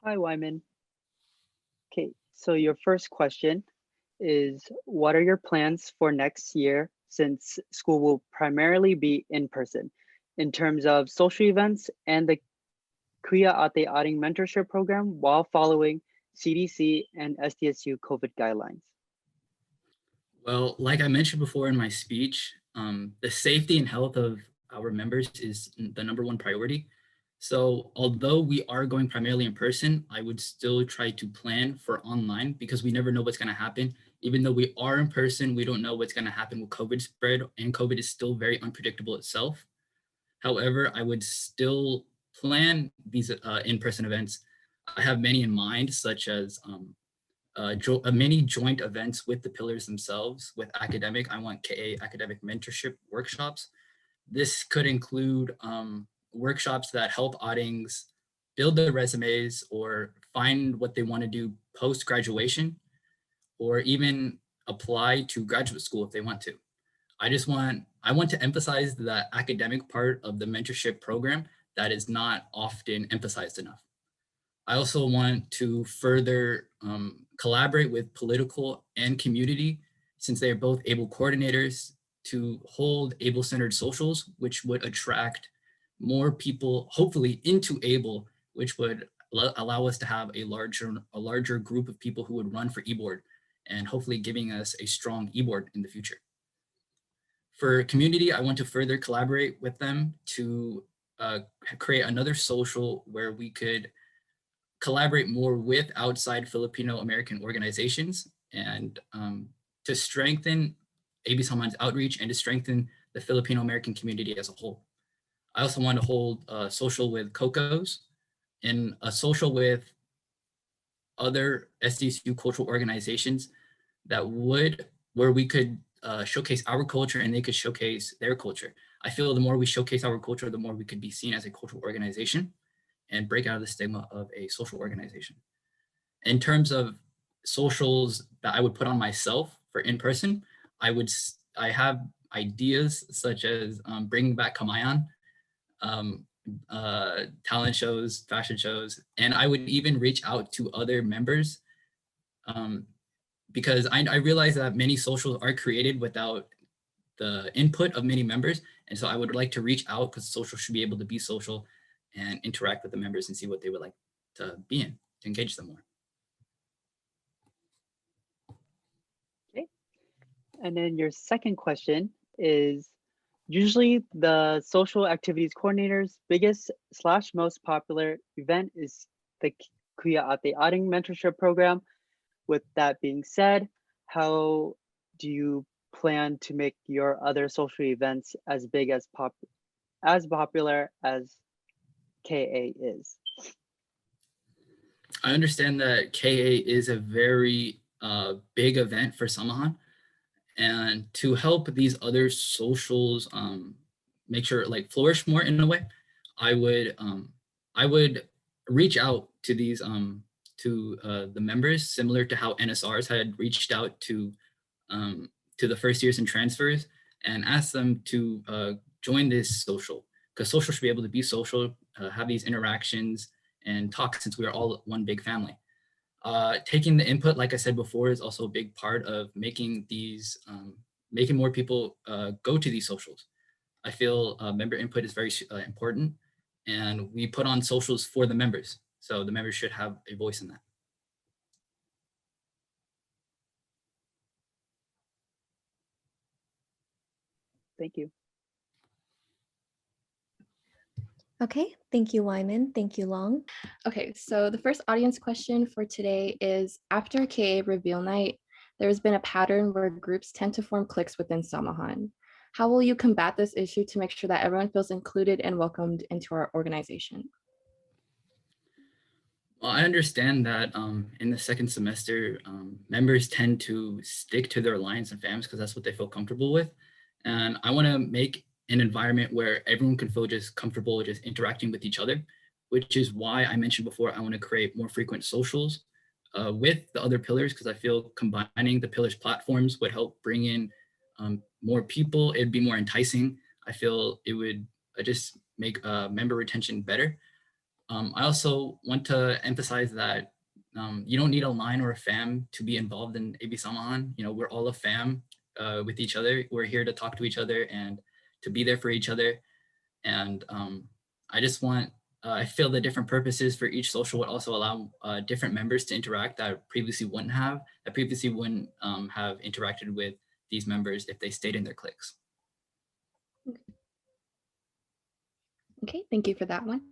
Hi, Wyman. Okay, so your first question is what are your plans for next year since school will primarily be in person in terms of social events and the Kuya Ate Aring mentorship program while following CDC and SDSU COVID guidelines? Well, like I mentioned before in my speech, the safety and health of our members is the number one priority. So, although we are going primarily in person, I would still try to plan for online because we never know what's going to happen. Even though we are in person, we don't know what's going to happen with COVID spread, and COVID is still very unpredictable itself. However, I would still plan these in person events. I have many in mind, such as many joint events with the pillars themselves. With academic, I want KA academic mentorship workshops. This could include workshops that help audings build their resumes or find what they want to do post graduation, or even apply to graduate school if they want to. I want to emphasize the academic part of the mentorship program that is not often emphasized enough. I also want to further collaborate with political and community, since they are both ABLE coordinators, to hold ABLE-centered socials, which would attract more people, hopefully, into ABLE, which would allow us to have a larger group of people who would run for e-board, and hopefully giving us a strong e-board in the future. For community, I want to further collaborate with them to create another social where we could collaborate more with outside Filipino American organizations, and to strengthen AB Samaan's outreach and to strengthen the Filipino American community as a whole. I also want to hold a social with COCOs and a social with other SDSU cultural organizations where we could showcase our culture and they could showcase their culture. I feel the more we showcase our culture, the more we could be seen as a cultural organization and break out of the stigma of a social organization. In terms of socials that I would put on myself for in person, I have ideas such as bringing back Kamayan, um, talent shows, fashion shows, and I would even reach out to other members, um, because I realize that many socials are created without the input of many members. And so I would like to reach out because social should be able to be social and interact with the members and see what they would like to be in, to engage them more. Okay, and then your second question is usually the social activities coordinator's biggest slash most popular event is the Kuya Ate Aring mentorship program. With that being said, how do you plan to make your other social events as big as popular as KA is? I understand that KA is a very big event for Samahan, and to help these other socials make sure like flourish more in a way, I would um, I would reach out to these the members, similar to how NSRs had reached out to the first years and transfers, and ask them to join this social, because social should be able to be social, have these interactions and talk, since we are all one big family. Taking the input, like I said before, is also a big part of making more people go to these socials. I feel member input is very important, and we put on socials for the members, so the members should have a voice in that. Thank you. Okay, thank you, Wyman. Thank you, Long. Okay, so the first audience question for today is, after KA reveal night, there's been a pattern where groups tend to form cliques within Samahan. How will you combat this issue to make sure that everyone feels included and welcomed into our organization? Well, I understand that in the second semester, members tend to stick to their alliance and FAMs because that's what they feel comfortable with. And I want to make an environment where everyone can feel just comfortable just interacting with each other, which is why I mentioned before I want to create more frequent socials with the other pillars, because I feel combining the pillars platforms would help bring in more people. It'd be more enticing. I feel it would just make member retention better. I also want to emphasize that you don't need a line or a fam to be involved in AB Samahan. You know, we're all a fam with each other. We're here to talk to each other and to be there for each other. And I just want, I feel the different purposes for each social would also allow different members to interact that previously wouldn't have interacted with these members if they stayed in their cliques. Okay, thank you for that one.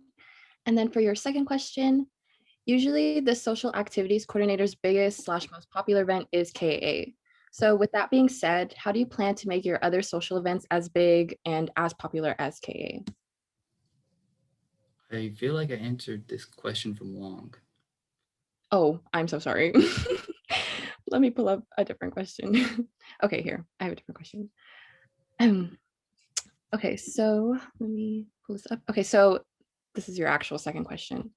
And then for your second question, usually the social activities coordinator's biggest / most popular event is KA. So with that being said, how do you plan to make your other social events as big and as popular as KA? I feel like I answered this question from Wong. Oh, I'm so sorry. Let me pull up a different question. Okay, here, I have a different question. Okay, so let me pull this up. Okay, so this is your actual second question.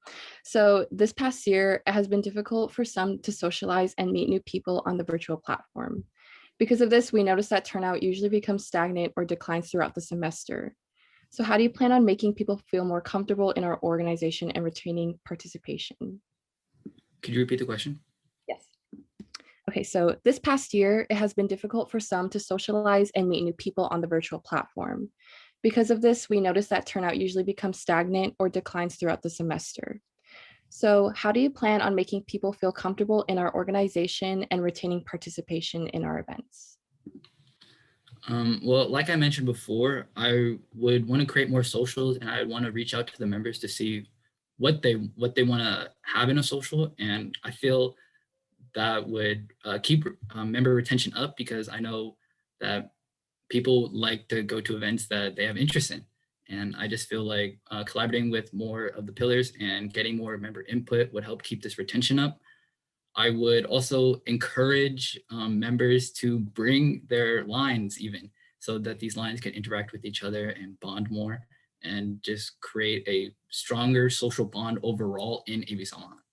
So this past year, it has been difficult for some to socialize and meet new people on the virtual platform. Because of this, we noticed that turnout usually becomes stagnant or declines throughout the semester. So how do you plan on making people feel more comfortable in our organization and retaining participation? Could you repeat the question? Yes. Okay, so this past year, it has been difficult for some to socialize and meet new people on the virtual platform. Because of this, we noticed that turnout usually becomes stagnant or declines throughout the semester. So how do you plan on making people feel comfortable in our organization and retaining participation in our events? Well, like I mentioned before, I would want to create more socials and I would want to reach out to the members to see what they want to have in a social. And I feel that would keep member retention up because I know that people like to go to events that they have interest in. And I just feel like collaborating with more of the pillars and getting more member input would help keep this retention up. I would also encourage members to bring their lines even so that these lines can interact with each other and bond more and just create a stronger social bond overall in AB Samahan.